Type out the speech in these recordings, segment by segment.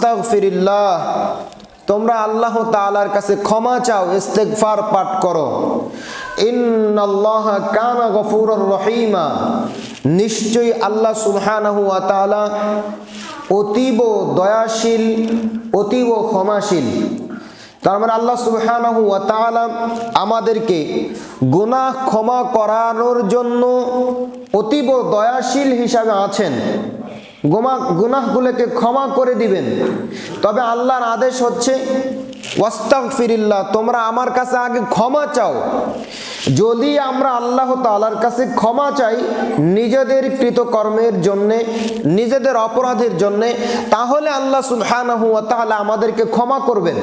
ফাস্তাগফিরিল্লাহ, তোমরা আল্লাহ তাআলার কাছে ক্ষমা চাও, ইস্তেগফার পাঠ করো। ইন্নাল্লাহা কানা গফুরুর রহিমা, নিশ্চয়ই আল্লাহ সুবহানাহু ওয়া তাআলা অতীব দয়াশীল, অতীব ক্ষমাশীল। তার মানে আল্লাহ সুবহানাহু ওয়া তাআলা আমাদেরকে গুনাহ ক্ষমা করানোর জন্য অতীব দয়াশীল হিসাবে আছেন। গুনাহগুলোকে ক্ষমা করে দিবেন। তবে আল্লাহর আদেশ হচ্ছে ওয়াস্তাগফিরিল্লাহ, তোমরা আমার কাছে আগে ক্ষমা চাও। যদি আমরা আল্লাহ তাআলার কাছে ক্ষমা চাই নিজেদের কৃতকর্মের জন্যে, নিজেদের অপরাধের জন্যে, তাহলে আল্লাহ সুবহানাহু ওয়া তাআলা আমাদেরকে ক্ষমা করবেন।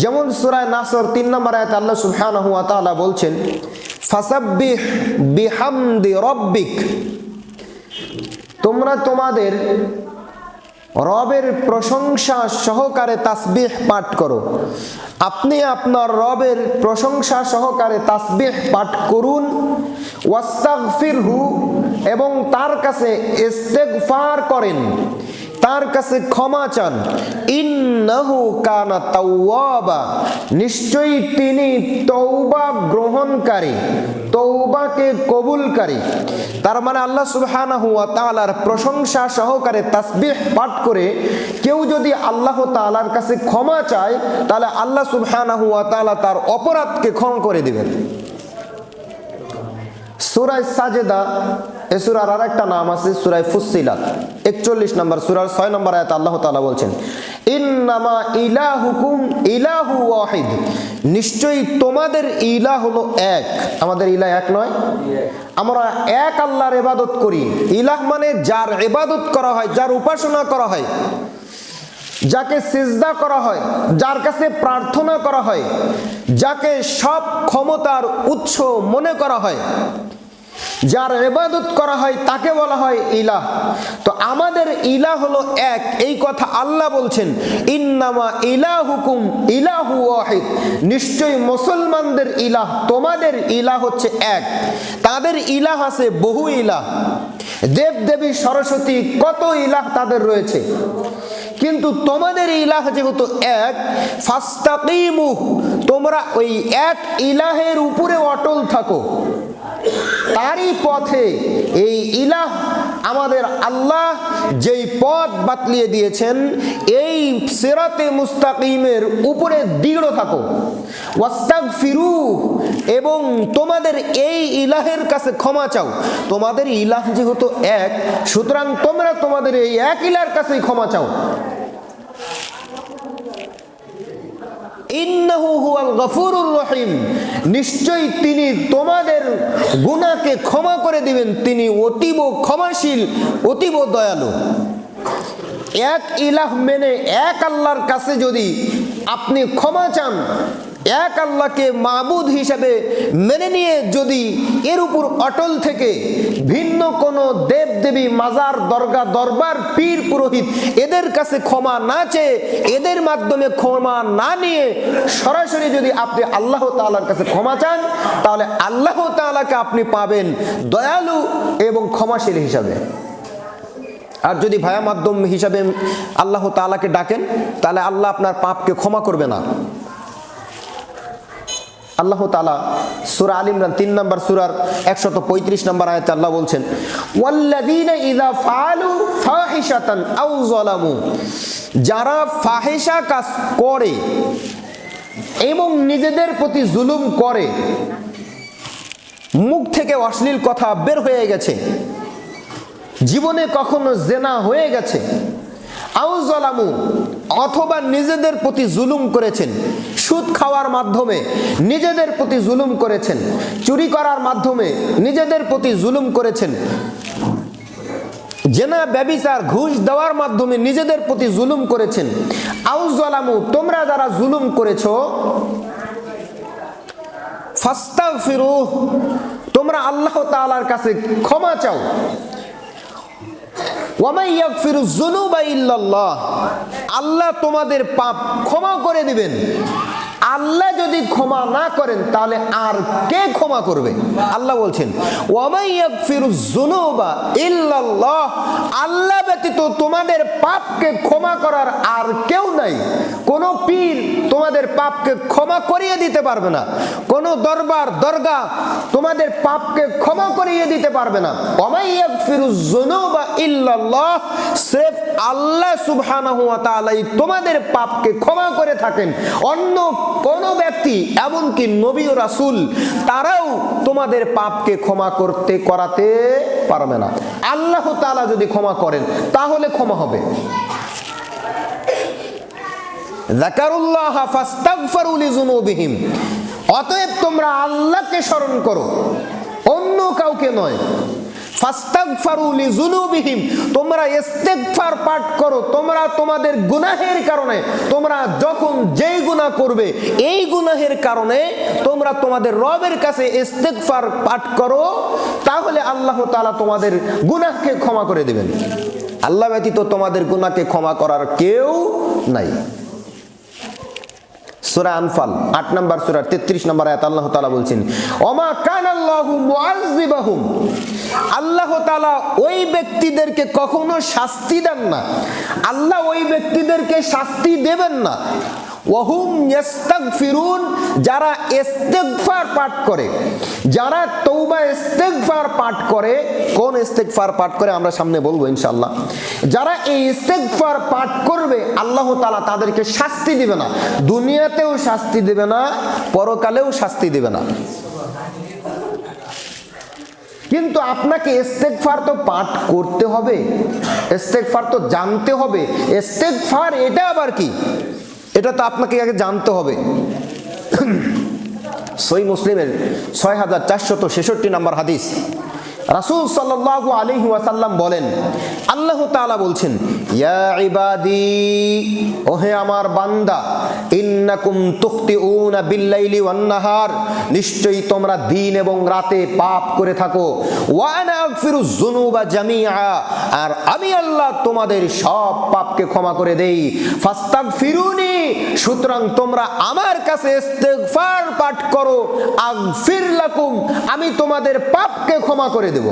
যেমন সূরা নাসর 3 নম্বর আয়াতে আল্লাহ সুবহানাহু ওয়া তাআলা বলছেন, ফাসাব্বিহ বিহামদি রাব্বিক, তোমরা তোমাদের রবের প্রশংসা সহকারে তাসবিহ পাঠ করো। আপনি আপনার রবের প্রশংসা সহকারে তাসবিহ পাঠ করুন। ওয়াস্তাগফিরহু, এবং তার কাছে ইস্তেগফার করেন, তার কাছে ক্ষমা চান। ইন্নাহু কানা তাওয়াবা, নিশ্চয়ই তিনি তওবা গ্রহণকারী, তওবাকে কবুলকারী। তার মানে আল্লাহ সুবহানাহু ওয়া তাআলার প্রশংসা সহকারে তাসবিহ পাঠ করে কেউ যদি আল্লাহ তাআলার কাছে ক্ষমা চায়, তাহলে আল্লাহ সুবহানাহু ওয়া তাআলা তার অপরাধকে ক্ষমা করে দিবেন। সূরা সাজদা, এই সূরার আরেকটা নাম আছে সূরা ফুসসিলাত, 41 নম্বর সূরার 6 নম্বর আয়াতে আল্লাহ তাআলা বলছেন, ইন্নামা ইলাহুকুম ইলাহু ওয়াহিদ, নিশ্চয়ই তোমাদের ইলাহ হলো এক। আমাদের ইলাহ এক নয়, আমরা এক আল্লাহর ইবাদত করি। ইলাহ মানে যার ইবাদত করা হয়, যার উপাসনা করা হয়, যাকে সিজদা করা হয়, যার কাছে প্রার্থনা করা হয়, যাকে সব ক্ষমতার উৎস মনে করা হয়, যার ইবাদত করা হয়, তাকে বলা হয় ইলাহ। তো আমাদের ইলাহ হলো এক, এই কথা আল্লাহ বলছেন। ইন্নামা ইলাহুকুম ইলাহু ওয়াহিদ, নিশ্চয়ই মুসলমানদের ইলাহ, তোমাদের ইলাহ হচ্ছে এক। তাদের ইলাহ আছে বহু ইলাহ, দেব দেবী সরস্বতী কত ইলাহ তাদের রয়েছে, কিন্তু তোমাদের ইলাহ যেহেতু এক, ফাস্তাকিমু, তোমরা ওই এক ইলাহের উপরে অটল থাকো, তারই পথে। এই ইলাহ আমাদের আল্লাহ যেই পথ বাতলিয়ে দিয়েছেন, এই সিরাতে মুস্তাকিমের উপরে দৃঢ় থাকো। ওয়াস্তাগফিরু, এবং তোমাদের এই ইলাহের কাছে ক্ষমা চাও। তোমাদের ইলাহ যেহেতু এক, সুতরাং তোমরা তোমাদের এই এক ইলাহের কাছেই ক্ষমা চাও। ইন্নাহু হুয়াল গফুরুর রহিম, নিশ্চয়ই তিনি তোমাদের গুনাহকে ক্ষমা করে দিবেন, তিনি অতীব ক্ষমাশীল, অতীব দয়ালু। এক ইলাহ মেনে এক আল্লাহর কাছে যদি আপনি ক্ষমা চান, এক আল্লাহকে মাবুদ হিসেবে মেনে নিয়ে যদি এর উপর অটল থেকে ভিন্ন কোনো দেব দেবী, মাজার, দরগা, দরবার, পীর, পুরোহিত এদের কাছে ক্ষমা না চেয়ে, এদের মাধ্যমে ক্ষমা না নিয়ে সরাসরি যদি আপনি আল্লাহ তাআলার কাছে ক্ষমা চান, তাহলে আল্লাহ তাআলাকে আপনি পাবেন দয়ালু এবং ক্ষমাশীল হিসাবে। আর যদি ভায়া মাধ্যম হিসাবে আল্লাহ তাআলাকে ডাকেন, তাহলে আল্লাহ আপনার পাপকে ক্ষমা করবে না। আল্লাহ তাআলা সূরা আল ইমরান 3 নম্বর সূরার 135 নম্বর আয়াতে আল্লাহ বলছেন, ওয়াল্লাযীনা ইযা ফাআলু ফাহিশাতান আও যালামু, যারা ফাহিশা কাজ করে এবং নিজেদের প্রতি জুলুম করে, মুখ থেকে অশ্লীল কথা বের হয়ে গেছে, জীবনে কখনো জেনা হয়ে গেছে, আও যালামু, অথবা নিজেদের প্রতি জুলুম করেছেন, সুদ খাওয়ার মাধ্যমে নিজেদের প্রতি জুলুম করেছেন, চুরি করার মাধ্যমে নিজেদের প্রতি জুলুম করেছেন, জেনা, ব্যভিচার, ঘুষ দেওয়ার মাধ্যমে নিজেদের প্রতি জুলুম করেছেন। আও যালামু, তোমরা যারা জুলুম করেছো, ফাস্তাগফিরু, তোমরা আল্লাহ তাআলার কাছে ক্ষমা চাও। ওয়ামা ইয়াগফিরুয যুনুবা ইল্লাল্লাহ, আল্লাহ তোমাদের পাপ ক্ষমা করে দিবেন। আল্লাহ যদি ক্ষমা না করেন তাহলে আর কে ক্ষমা করবে? আল্লাহ বলছেন ওয়ামাই ইয়াগফিরুয যুনুবা ইল্লাল্লাহ, আল্লাহ ব্যতীত তোমাদের পাপকে ক্ষমা করার আর কেউ নাই। কোন পীর তোমাদের পাপকে ক্ষমা করিয়ে দিতে পারবে না, কোন দরবার দরগা তোমাদের পাপকে ক্ষমা করিয়ে দিতে পারবে না। ওয়ামাই ইয়াগফিরুয যুনুবা ইল্লাল্লাহ, সির্ফ আল্লাহ সুবহানাহু ওয়া তাআলাই তোমাদের পাপকে ক্ষমা করে থাকেন। অন্য কোন ব্যক্তি এমনকি নবী ও রাসূল তারাও তোমাদের পাপকে ক্ষমা করাতে পারবে না। আল্লাহ তাআলা যদি ক্ষমা করেন তাহলে ক্ষমা হবে। যাকারুল্লাহ ফাস্তাগফিরু লিযুনুবিহিম, অতএব তোমরা আল্লাহকে স্মরণ করো, অন্য কাউকে নয়। ফাস্তাগফিরু লিযুনুবিহিম, তোমরা ইস্তিগফার পাঠ করো, তোমরা তোমাদের গুনাহের কারণে, তোমরা যখন যেই গুনাহ করবে এই গুনাহের কারণে তোমরা তোমাদের রবের কাছে ইস্তিগফার পাঠ করো, তাহলে আল্লাহ তাআলা তোমাদের গুনাহকে ক্ষমা করে দিবেন। আল্লাহ ব্যতীত তোমাদের গুনাহকে ক্ষমা করার কেউ নাই। সূরা আনফাল 8 নম্বর সূরা 33 নম্বর আয়াত আল্লাহ তাআলা বলছেন ওমা কানাল্লাহু মুআযযিবাহুম, আল্লাহ তাআলা ওই ব্যক্তিদেরকে কখনো শাস্তি দেন না, আল্লাহ ওই ব্যক্তিদেরকে শাস্তি দেবেন না। ওয়াহুম ইস্তাগফিরুন, যারা ইস্তিগফার পাঠ করে, যারা তওবা ইস্তিগফার পাঠ করে। কোন ইস্তিগফার পাঠ করে আমরা সামনে বলবো ইনশাআল্লাহ। যারা এই ইস্তিগফার পাঠ করবে আল্লাহ তাআলা তাদেরকে শাস্তি দিবে না, দুনিয়াতেও শাস্তি দিবে না, পরকালেও শাস্তি দিবে না। কিন্তু আপনাকে ইস্তিগফার তো পাঠ করতে হবে, ইস্তিগফার তো জানতে হবে। ইস্তিগফার এটা আবার কি, এটা তো আপনাকে আগে জানতে হবে। সহিহ মুসলিমের 6466 নম্বর হাদিস, রাসূল সাল্লাল্লাহু আলাইহি ওয়াসাল্লাম বলেন, আল্লাহ তাআলা বলছেন ইয়া ইবাদি, ওহে আমার বান্দা, ইন্নাকুম তুখতিউনা বিল্লাইলি ওয়ান নাহার, নিশ্চয়ই তোমরা দিন এবং রাতে পাপ করে থাকো। ওয়া আনা আগফিরুয যুনুবা জামিআ, আর আমি আল্লাহ তোমাদের সব পাপকে ক্ষমা করে দেই। ফাস্তাগফিরুনি, সুতরাং তোমরা আমার কাছে ইস্তিগফার পাঠ করো। আগফির লাকুম, আমি তোমাদের পাপকে ক্ষমা করে দেব।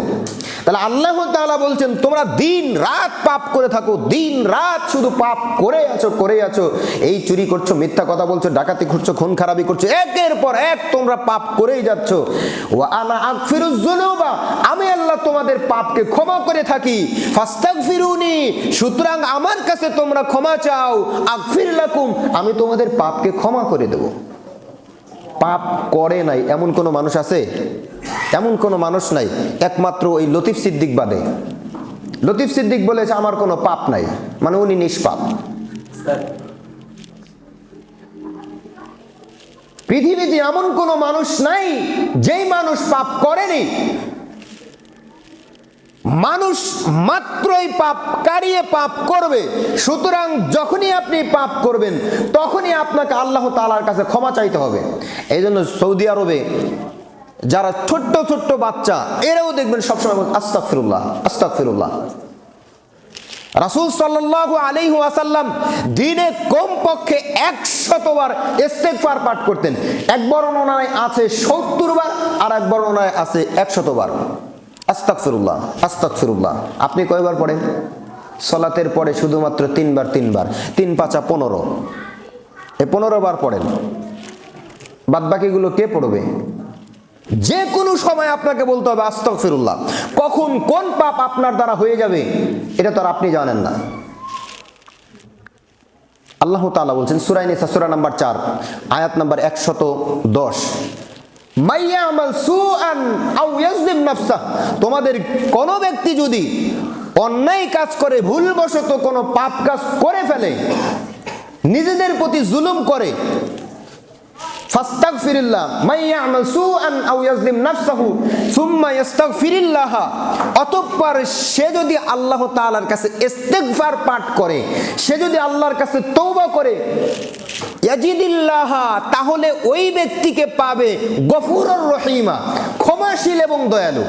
তাহলে আল্লাহ তাআলা বলছেন তোমরা দিন রাত পাপ করে থাকো, দিন রাত শুধু পাপ করে আছো। এই চুরি করছো, মিথ্যা কথা বলছো, ডাকাতি করছো, খুন খারাপি করছো, একের পর এক তোমরা পাপ করেই যাচ্ছ। ওয়া আনা আগফিরুয যুনুবা, আমি আল্লাহ তোমাদের পাপকে ক্ষমা করে থাকি। ফাস্তাগফিরুনি, সুতরাং আমার কাছে তোমরা ক্ষমা চাও। আগফির লাকুম, আমি তোমাদের পাপকে ক্ষমা করে দেব। পাপ করে নাই এমন কোন মানুষ আছে? এমন কোন মানুষ নাই, একমাত্র ওই লতিফ সিদ্দিক বাদে। লতিফ সিদ্দিক বলেছে আমার কোনো পাপ নাই, মানে উনি নিষ্পাপ। পৃথিবীতে এমন কোন মানুষ নাই যেই মানুষ পাপ করেনি। মানুষ মাত্রই পাপকারী পাপ করবে, সুতরাং যখনই আপনি পাপ করবেন তখনই আপনাকে আল্লাহ তাআলার কাছে ক্ষমা চাইতে হবে। এই জন্য সৌদি আরবে যারা ছোট্ট ছোট্ট বাচ্চা, এরাও দেখবেন সবসময় আস্তাগফিরুল্লাহ আস্তাগফিরুল্লাহ। রাসূল সাল্লাল্লাহু আলাইহি ওয়াসাল্লাম দিনে কমপক্ষে 100 বার ইস্তিগফার পাঠ করতেন। এক বর্ণনায় আছে 70 বার, আর এক বর্ণনায় আছে 100 বার। আস্তাগফিরুল্লাহ আস্তাগফিরুল্লাহ। আপনি কয়বার পড়েন? সালাতের পরে শুধুমাত্র 3 বার, 3 পাঁচা 15, এই 15 বার পড়েন। বাদ বাকিগুলো কে পড়বে? যে কোনো সময় আপনাকে বলতে হবে আস্তাগফিরুল্লাহ। কখন কোন পাপ আপনার দ্বারা হয়ে যাবে এটা তো আর আপনি জানেন না। আল্লাহ তাআলা বলছেন সূরা নিসা সূরা নাম্বার 4 আয়াত নাম্বার 110, মাইয়ামাল সুআন আও ইয়াজলিম নাফসা, তোমাদের কোন ব্যক্তি যদি অন্যায় কাজ করে, ভুলবশত কোনো পাপ কাজ করে ফেলে, নিজেদের প্রতি জুলুম করে, ফাস্তাগফিরিল্লাহ মাইয়ামাল সুআন আও ইয়াজলিম নাফসাহু সুম্মা ইস্তাগফিরিল্লাহ, অতঃপর সে যদি আল্লাহ তাআলার কাছে ইস্তিগফার পাঠ করে, সে যদি আল্লাহর কাছে তওবা করে, ইয়াজিদিল্লাহ, তাহলে ওই ব্যক্তিকে পাবে গফুরুর রহিমা, ক্ষমাশীল এবং দয়ালু।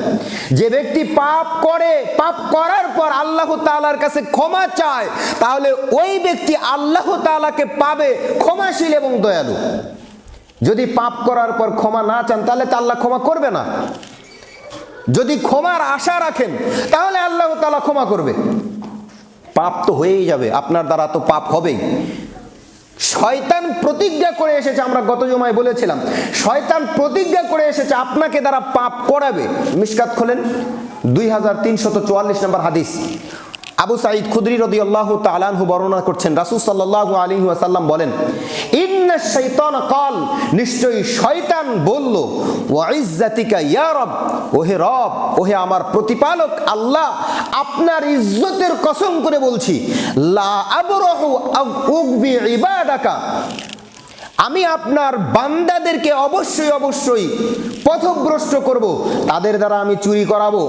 যে ব্যক্তি পাপ করে, পাপ করার পর আল্লাহ তাআলার কাছে ক্ষমা চায়, তাহলে ওই ব্যক্তি আল্লাহ তাআলাকে পাবে ক্ষমাশীল এবং দয়ালু। যদি পাপ করার পর ক্ষমা না চান তাহলে তো আল্লাহ ক্ষমা করবে না। যদি ক্ষমার আশা রাখেন তাহলে আল্লাহ তাআলা ক্ষমা করবে। পাপ তো হয়েই যাবে, আপনার দ্বারা তো পাপ হবেই। শয়তান প্রতিজ্ঞা করে এসেছে, আমরা গত জুমায় বলেছিলাম, শয়তান প্রতিজ্ঞা করে এসেছে আপনাকে দ্বারা পাপ করাবে। মিশকাত খোলেন, 2344 নম্বর হাদিস। আবু সাঈদ খুদরি রাদিয়াল্লাহু তাআলা আনহু বর্ণনা করছেন, রাসূল সাল্লাল্লাহু আলাইহি ওয়াসাল্লাম বলেন, ইন্নাশ শাইতানা ক্বাল, নিশ্চয়ই শয়তান বলল, ওয়া ইজ্জাতিকা ইয়া রব, ওহে রব, ওহে আমার প্রতিপালক আল্লাহ, আপনার ইজ্জতের কসম করে বলছি, লা আবরাহু উগবি ইবাদাকা, আমি আপনার বান্দাদেরকে অবশ্যই অবশ্যই পথভ্রষ্ট করব। তাদের দ্বারা আমি চুরি করাবো,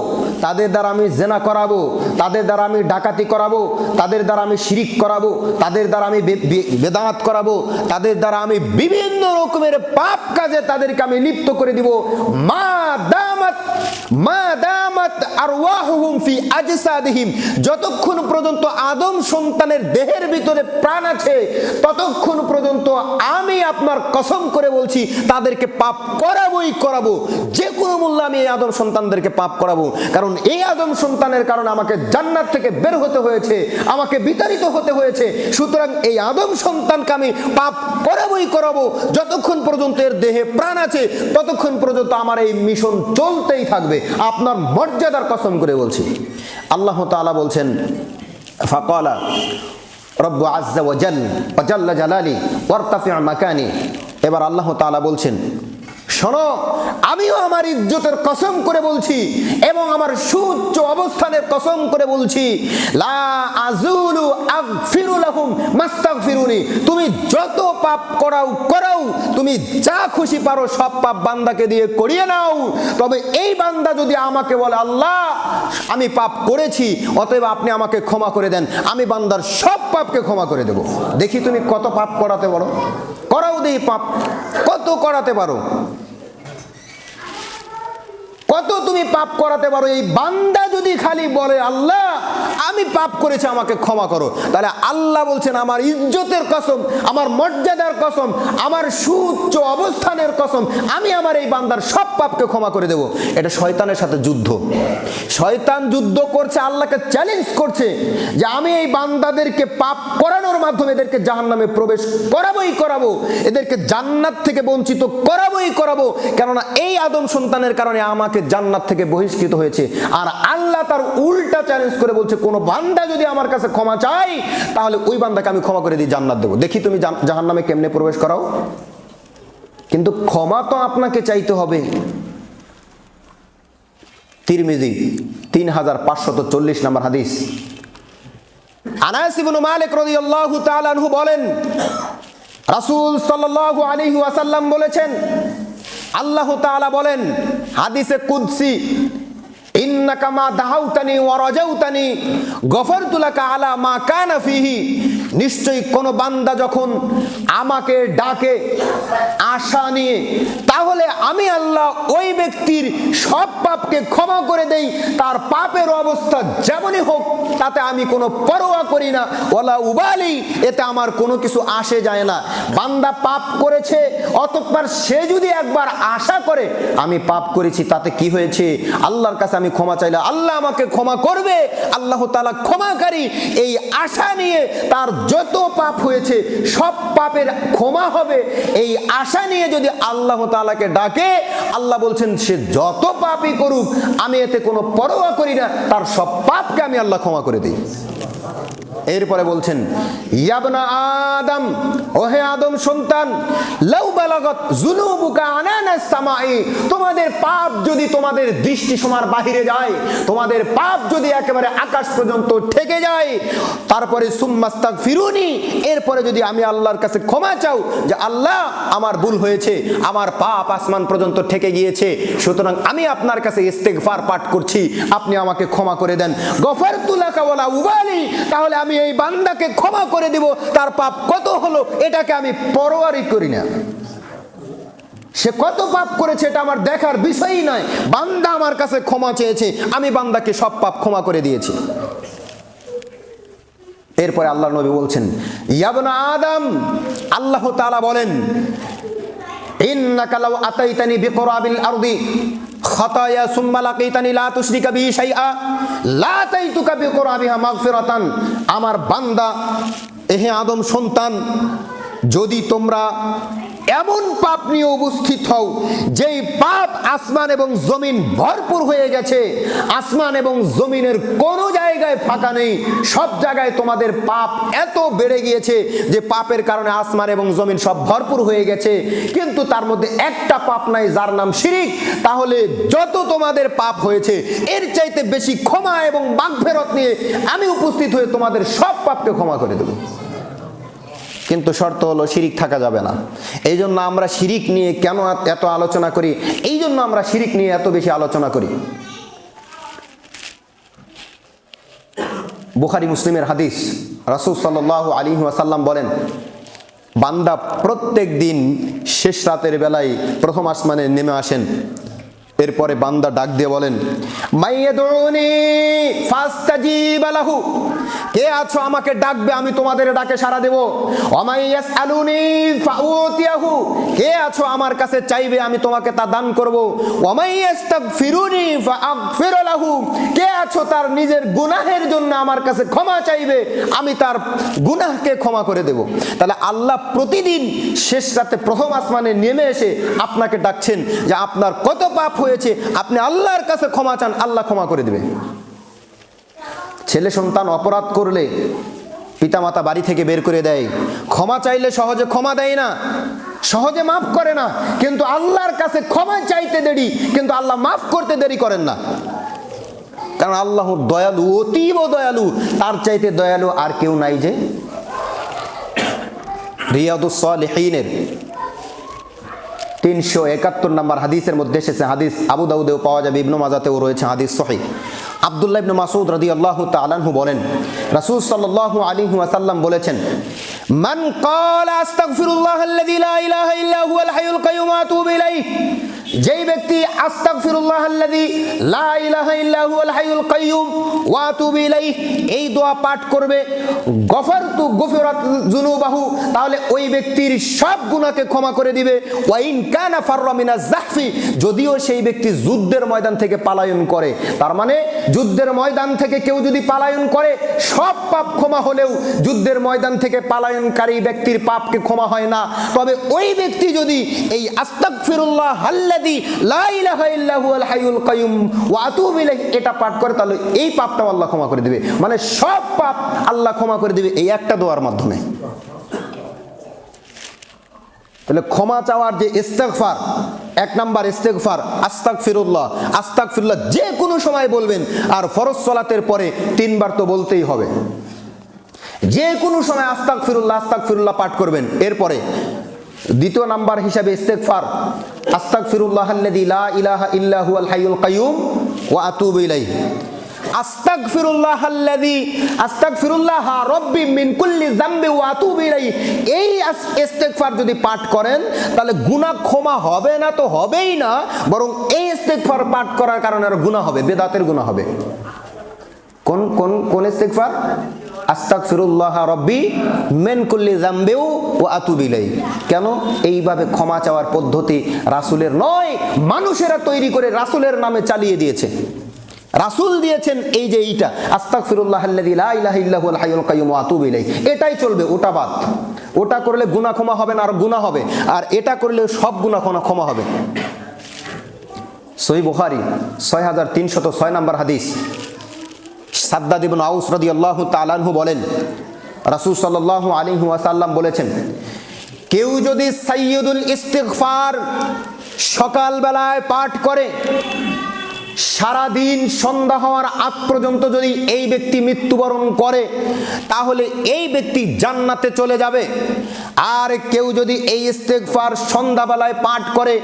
তাদের দ্বারা আমি জেনা করাবো, তাদের দ্বারা আমি ডাকাতি করাবো, তাদের দ্বারা আমি শিরিক করাবো, তাদের দ্বারা আমি বেদাত করাবো, তাদের দ্বারা আমি বিভিন্ন রকমের পাপ কাজে তাদেরকে আমি লিপ্ত করে দিব। মা দামাত আরওয়াহুহুম ফি আজসাদিহিম, যতক্ষণ পর্যন্ত আদম সন্তানের দেহের ভিতরে প্রাণ আছে ততক্ষণ পর্যন্ত আমি আপনার কসম করে বলছি তাদেরকে পাপ করাবোই করাবো। যে কোনো মূল্যে আমি এই আদম সন্তানদেরকে পাপ করাবো, কারণ এই আদম সন্তানের কারণে আমাকে জান্নাত থেকে বের হতে হয়েছে, আমাকে বিতাড়িত হতে হয়েছে। সুতরাং এই আদম সন্তানকে আমি পাপ করাবোই করাবো। যতক্ষণ পর্যন্ত এর দেহে প্রাণ আছে ততক্ষণ পর্যন্ত আমার এই মিশন চলতেই থাকবে। আপনার মর্যাদার কসম করে বলছি। আল্লাহ তাআলা বলছেন, ফাকালা রব্বু আজ্জা ওয়া জাল্লা জালালি ওয়ারতাফি' মাকানি। এবার আল্লাহ তাআলা বলছেন, শোনো, আমিও আমার ইজ্জতের কসম করে বলছি এবং আমার সুউচ্চ অবস্থানের কসম করে বলছি, লা আযুলু আগফিরু লাহুম মাস্তাগফিরুনি, তুমি যত পাপ করাও করাও, তুমি যা খুশি পারো সব পাপ বান্দাকে দিয়ে করিয়ে নাও। তবে এই বান্দা যদি আমাকে বলে, আল্লাহ আমি পাপ করেছি, অতএব আপনি আমাকে ক্ষমা করে দেন, আমি বান্দার সব পাপকে ক্ষমা করে দেব। দেখি তুমি কত পাপ করাতে পারো, করাও দেই পাপ, কত করাতে পারো, কত তুমি পাপ করাতে পারো। এই বান্দা যদি খালি বলে, আল্লাহ আমি পাপ করেছি আমাকে ক্ষমা করো, তাহলে আল্লাহ বলছেন, আমার ইজ্জতের কসম, আমার মর্যাদার কসম, আমার সুউচ্চ অবস্থানের কসম, আমি আমার এই বান্দার সব পাপকে ক্ষমা করে দেব। এটা শয়তানের সাথে যুদ্ধ। শয়তান যুদ্ধ করছে, আল্লাহকে চ্যালেঞ্জ করছে যে আমি এই বান্দাদেরকে পাপ করানোর মাধ্যমে এদেরকে জাহান্নামে প্রবেশ করাবোই করাবো, এদেরকে জান্নাত থেকে বঞ্চিত করাবোই করাবো। কেননা এই আদম সন্তানের কারণে আমাকে জান্নাত থেকে বহিষ্কৃত হয়েছে। আর আল্লাহ তার উল্টা চ্যালেঞ্জ করে বলছে, কোন বান্দা যদি আমার কাছে ক্ষমা চাই তাহলে ওই বান্দাকে আমি ক্ষমা করে দিয়ে জান্নাত দেবো। দেখি তুমি জাহান্নামে কেমনে প্রবেশ করাও। কিন্তু ক্ষমা তো আপনাকে চাইতে হবে। তিরমিজি 3540 নম্বর হাদিস। আনাস ইবনে মালিক রাদিয়াল্লাহু তাআলা আনহু বলেন, রাসূল সাল্লাল্লাহু আলাইহি ওয়াসাল্লাম বলেছেন, আল্লাহ তাআলা বলেন হাদিসে কুদসি, ইন্নাকা মা দাহাউতানি ওয়া রাজাউতানি গফারতু লাকা আলা মা কানা ফিহি, নিশ্চয়ই কোন বান্দা যখন আমাকে ডাকে আশা নিয়ে, তাহলে আমি আল্লাহ ওই ব্যক্তির সব পাপকে ক্ষমা করে দেই, তার পাপের অবস্থা যেমনই হোক তাতে আমি কোনো পরোয়া করি না। ওয়ালা উবালি, এতে আমার কোনো কিছু আসে যায় না। বান্দা পাপ করেছে, অতঃপর সে যদি একবার আশা করে আমি পাপ করেছি, তাতে কি হয়েছে, আল্লাহর কাছে আমি ক্ষমা চাইলে আল্লাহ আমাকে ক্ষমা করবে, আল্লাহ তাআলা ক্ষমাকারী, এই আশা নিয়ে তার যত পাপ হয়েছে সব পাপের ক্ষমা হবে, এই আশা নিয়ে যদি আল্লাহ তাআলাকে ডাকে, আল্লাহ বলছেন সে যত পাপই করুক আমি এতে কোনো পরোয়া করি না, তার সব পাপকে আমি আল্লাহ ক্ষমা করে দিই। এরপরে বলছেন, ইয়াবনা আদম, ওহে আদম সন্তান, লাউ বালাগাত যুনুবুকা আনানাস সামাই, তোমাদের পাপ যদি তোমাদের দৃষ্টি সীমার বাহিরে যায়, তোমাদের পাপ যদি একেবারে আকাশ পর্যন্ত ঠেকে যায়, তারপরে সুম্মাস্তাগফিরুনি, এরপরে যদি আমি আল্লাহর কাছে ক্ষমা চাও যে আল্লাহ আমার ভুল হয়েছে, আমার পাপ আসমান পর্যন্ত ঠেকে গিয়েছে, সুতরাং আমি আপনার কাছে ইস্তেগফার পাঠ করছি, আপনি আমাকে ক্ষমা করে দেন, গফারতু লাকা ওয়ালা উবালি, তাহলে আমি এই বান্দাকে ক্ষমা করে দিব, তার পাপ কত হলো এটাকে আমি পরোয়াই করি না। সে কত পাপ করেছে এটা আমার দেখার বিষয়ই নয়, বান্দা আমার কাছে ক্ষমা চেয়েছে, আমি বান্দাকে সব পাপ ক্ষমা করে দিয়েছি। এরপরে আল্লাহর নবী বলছেন, ইয়াবনা আদম, আল্লাহ তাআলা বলেন, ইন্নাকা লাউ আতাইতানি বিকরাবিল আরদি খাতায়া সুম্মা লাকিতানি লা তুশরিকা বি শাইআ লা আতাইতুকা বিকরাবিহা মাগফিরাতান। আমার বান্দা, হে আদম সন্তান, যদি তোমরা এমন পাপ নিয়ে উপস্থিত হও যেই পাপ আসমান এবং জমিন ভরপুর হয়ে গেছে, আসমান এবং জমিনের কোনো জায়গায় ফাঁকা নেই, সব জায়গায় তোমাদের পাপ এত বেড়ে গিয়েছে যে পাপের কারণে আসমান এবং জমিন সব ভরপুর হয়ে গেছে, কিন্তু তার মধ্যে একটা পাপ নাই যার নাম শিরিক, তাহলে যত তোমাদের পাপ হয়েছে এর চাইতে বেশি ক্ষমা এবং মাগফিরাত নিয়ে আমি উপস্থিত হয়ে তোমাদের সব পাপকে ক্ষমা করে দেব। কিন্তু শর্ত হলো শিরিক থাকা যাবে না। এই জন্য আমরা শিরিক নিয়ে কেন এত আলোচনা করি, এই জন্য আমরা শিরিক নিয়ে এত বেশি আলোচনা করি। বুখারী মুসলিমের হাদিস, রাসূল সাল্লাল্লাহু আলাইহি ওয়াসাল্লাম বলেন, বান্দা প্রত্যেক দিন শেষ রাতের বেলায় প্রথম আসমানে নেমে আসেন। এরপরে বান্দা ডাক দিয়ে বলেন, মাইয়াদউনি ফাস্তাজিব লাহু, কে আছো আমাকে ডাকবে আমি তোমাদের ডাকে সাড়া দেব। ওয়ামাইয়াসআলুনি ফাউতিয়াহু, কে আছো আমার কাছে চাইবে আমি তোমাকে তা দান করব। ওয়ামাইয়াস্তাগফিরুনি ফাআগফির লাহু, কে আছো তার নিজের গুনাহের জন্য আমার কাছে ক্ষমা চাইবে আমি তার গুনাহকে ক্ষমা করে দেব। তাহলে আল্লাহ প্রতিদিন শেষ রাতে প্রথম আসমানে নেমে এসে আপনাকে ডাকছেন যে আপনার কত পাপ হয়েছে, আপনি আল্লাহর কাছে ক্ষমা চান, আল্লাহ ক্ষমা করে দেবে। ছেলে সন্তান অপরাধ করলে পিতামাতা বাড়ি থেকে বের করে দেয়, ক্ষমা চাইলে সহজে ক্ষমা দেয় না, সহজে মাফ করে না, কিন্তু আল্লাহর কাছে ক্ষমা চাইতে দেরি, কিন্তু আল্লাহ মাফ করতে দেরি করেন না, কারণ আল্লাহ দয়ালু, অতীব দয়ালু, তার চাইতে দয়ালু আর কেউ নাই। যে রিয়াদুস সালিহিনের 371 নম্বর হাদিসের মধ্যে এসেছে, হাদিস আবু দাউদেও পাওয়া যাবে, ইবনে মাজাতেও রয়েছে, হাদিস সহিহ। আব্দুল্লাহ ইবনে মাসউদ রাদিয়াল্লাহু তাআলা আনহু বলেন, রাসূল সাল্লাল্লাহু আলাইহি ওয়াসাল্লাম বলেছেন, মান ক্বালা আস্তাগফিরুল্লাহাল্লাযী লা ইলাহা ইল্লা হুয়াল হাইয়ুল কাইয়্যুম ওয়া আতুবু ইলাইহি, যেই ব্যক্তি আস্তাগফিরুল্লাহাল্লাযী লা ইলাহা ইল্লা হুয়াল হাইয়ুল কাইয়্যুম ওয়া আতুবু ইলাইহি, এই দোয়া পাঠ করবে, গফারতু গুফিরাত যুনুবাহু, তাহলে ওই ব্যক্তির সব গুনাহকে ক্ষমা করে দিবে। ওয়া ইন কানা ফাররা মিনাজ যাহফি, যদিও সেই ব্যক্তি যুদ্ধের ময়দান থেকে পলায়ন করে, তার মানে যুদ্ধের ময়দান থেকে কেউ যদি পলায়ন করে সব পাপ ক্ষমা হলেও যুদ্ধের ময়দান থেকে পলায়নকারী ব্যক্তির পাপকে ক্ষমা হয় না। তবে ওই ব্যক্তি যদি এই আস্তাগফিরুল্লাহাল্লাযী লা ইলাহা ইল্লা হুয়াল হাইয়ুল কাইয়্যুম ওয়া আতুবু ইলাইহি এটা পাঠ করে, তাহলে এই পাপটাও আল্লাহ ক্ষমা করে দিবে। মানে সব পাপ আল্লাহ ক্ষমা করে দিবে এই একটা দোয়ার মাধ্যমে। তাহলে ক্ষমা চাওয়ার যে ইস্তেগফার, এক নাম্বার ইস্তেগফার আস্তাগফিরুল্লাহ, আস্তাগফিরুল্লাহ যে কোনো সময় বলবেন, আর ফরজ সালাতের পরে 3 বার তো বলতেই হবে, যে কোনো সময় আস্তাগফিরুল্লাহ আস্তাগফিরুল্লাহ পাঠ করবেন। এরপরে দ্বিতীয় নাম্বার হিসাবে ইস্তেগফার আস্তাগফিরুল্লাহাল্লাযী লা ইলাহা ইল্লা হুয়াল হাইয়ুল কাইয়্যুম ওয়া আতুবু ইলাইহি, আস্তাগফিরুল্লাহ রাব্বি মিন কুল্লি যামবি ওয়া আতুবু ইলাইহি, এই ইস্তেগফার যদি পাঠ করেন তাহলে গুনাহ ক্ষমা হবে না তো হবেই না, বরং এই ইস্তেগফার পাঠ করার কারণে আর গুনাহ হবে, বেদাতের গুনাহ হবে। কোন কোন কোন ইস্তেগফার? আস্তাগফিরুল্লাহ রাব্বি মিন কুল্লি যামবি ওয়া আতুবু ইলাইহি। কেন? এইভাবে ক্ষমা চাওয়ার পদ্ধতি রাসূলের নয়, মানুষেরা তৈরি করে রাসূলের নামে চালিয়ে দিয়েছে। রাসূল দিয়েছেন এই যে এইটা আস্তাগফিরুল্লাহাল্লাযী লা ইলাহা ইল্লা হুয়াল হাইয়ুল কাইয়্যুম ওয়া আতুবু ইলাইহি, এটাই চলবে, ওটা বাদ। ওটা করলে গুনাহ ক্ষমা হবে না, আর গুনাহ হবে, আর এটা করলে সব গুনাহ ক্ষমা হবে। সহিহ বুখারী 6306 নম্বর হাদিস, সাদ্দাদ ইবনে আউস রাদিয়াল্লাহু তাআলা আনহু বলেন, রাসূল সাল্লাল্লাহু আলাইহি ওয়াসাল্লাম বলেছেন, কেউ যদি সাইয়্যিদুল ইস্তিগফার সকালবেলায় পাঠ করে, সারাদিন সন্ধ্যা হওয়ার আগ পর্যন্ত যদি এই ব্যক্তি মৃত্যুবরণ করে, তাহলে এই ব্যক্তি জান্নাতে চলে যাবে। আর কেউ যদি এই ইস্তেগফার সন্ধ্যাবেলায় পাঠ করে,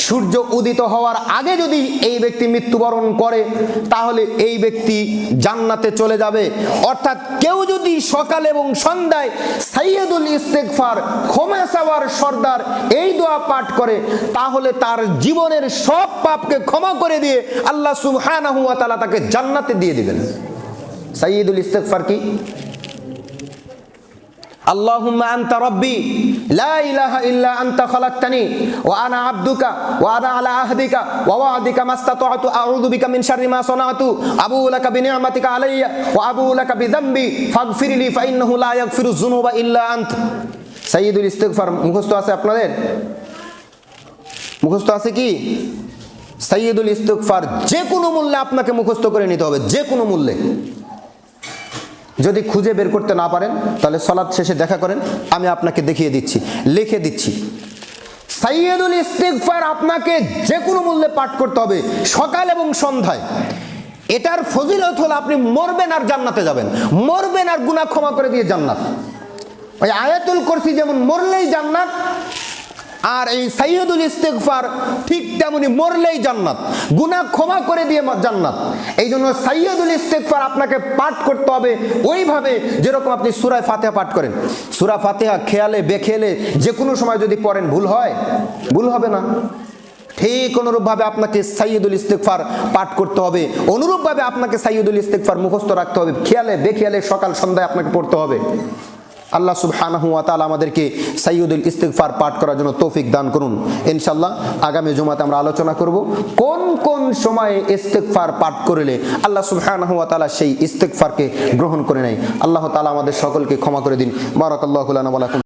সূর্য উদিত হওয়ার আগে যদি এই ব্যক্তি মৃত্যুবরণ করে, তাহলে এই ব্যক্তি জান্নাতে চলে যাবে। অর্থাৎ কেউ যদি সকাল এবং সন্ধ্যায় সাইয়্যিদুল ইস্তেগফার, ক্ষমা চাওয়ার সর্দার, এই দোয়া পাঠ করে, তাহলে তার জীবনের সব পাপকে ক্ষমা করে দিয়ে আল্লাহ সুবহানাহু ওয়া তাআলা তাকে জান্নাতে দিয়ে দিবেন। সাইয়্যিদুল ইস্তেগফার কি? আল্লাহুম্মা আনতা রাব্বি লা ইলাহা ইল্লা আনতা খালাকতানি ওয়া আনা আবদুকা ওয়া আনা আলা আহদিকা ওয়া ওয়া'দিকা মাসতাতa'তু আউযু বিকা মিন শাররি মা সানা'তু আবুউ লাকা বিনি'মাতিকা আলাইয়া ওয়া আবুউ লাকা বিযামবি ফাগফিরলি ফাইন্নাহু লা ইয়াগফিরুয যুনুবা ইল্লা আনত। সাইয়্যিদুল ইস্তিগফার মুখস্থ আছে আপনাদের? মুখস্থ আছে কি? সাইয়্যিদুল ইস্তিগফার যে কোনো মূল্যে আপনাকে মুখস্থ করে নিতে হবে, যে কোনো মূল্যে। যদি খুঁজে বের করতে না পারেন তাহলে সালাত শেষে দেখা করেন, আমি আপনাকে দেখিয়ে দিচ্ছি, লিখে দিচ্ছি। সাইয়্যিদুল ইস্তিগফার আপনাকে যে কোনো মূল্যে পাঠ করতে হবে সকাল এবং সন্ধ্যায়। এটার ফজিলত হলো আপনি মরবেন আর জান্নাতে যাবেন, মরবেন আর গুনাহ ক্ষমা করে দিয়ে জান্নাত। ওই আয়াতুল কুরসি যেমন মরলেই জান্নাত, আর এই সাইয়্যিদুল ইস্তিগফার ঠিক তেমনি মরলেই জান্নাত, গুনাহ ক্ষমা করে দিয়ে জান্নাত। এই জন্য সাইয়্যিদুল ইস্তিগফার আপনাকে পাঠ করতে হবে ওইভাবে যেরকম আপনি সূরা ফাতিহা পাঠ করেন। সূরা ফাতিহা খেয়ালে বেখেয়ালে যে কোনো সময় যদি পড়েন ভুল হয়? ভুল হবে না। ঠিক অনুরূপভাবে আপনাকে সাইয়্যিদুল ইস্তিগফার পাঠ করতে হবে, অনুরূপভাবে আপনাকে সাইয়্যিদুল ইস্তিগফার মুখস্থ রাখতে হবে, খেয়ালে বেখেয়ালে সকাল সন্ধ্যায় আপনাকে পড়তে হবে। আল্লাহ সুবহানাহু ওয়া তাআলা আমাদেরকে সাইয়্যিদুল ইস্তিগফার পাঠ করার জন্য তৌফিক দান করুন। ইনশাআল্লাহ আগামী জুমাতে আমরা আলোচনা করব কোন কোন সময়ে ইস্তিগফার পাঠ করলে আল্লাহ সুবহানাহু ওয়া তাআলা সেই ইস্তিগফারকে গ্রহণ করে নেয়। আল্লাহ তাআলা আমাদের সকলকে ক্ষমা করে দিন। বারাকাল্লাহু লানা ওয়া লাকুম।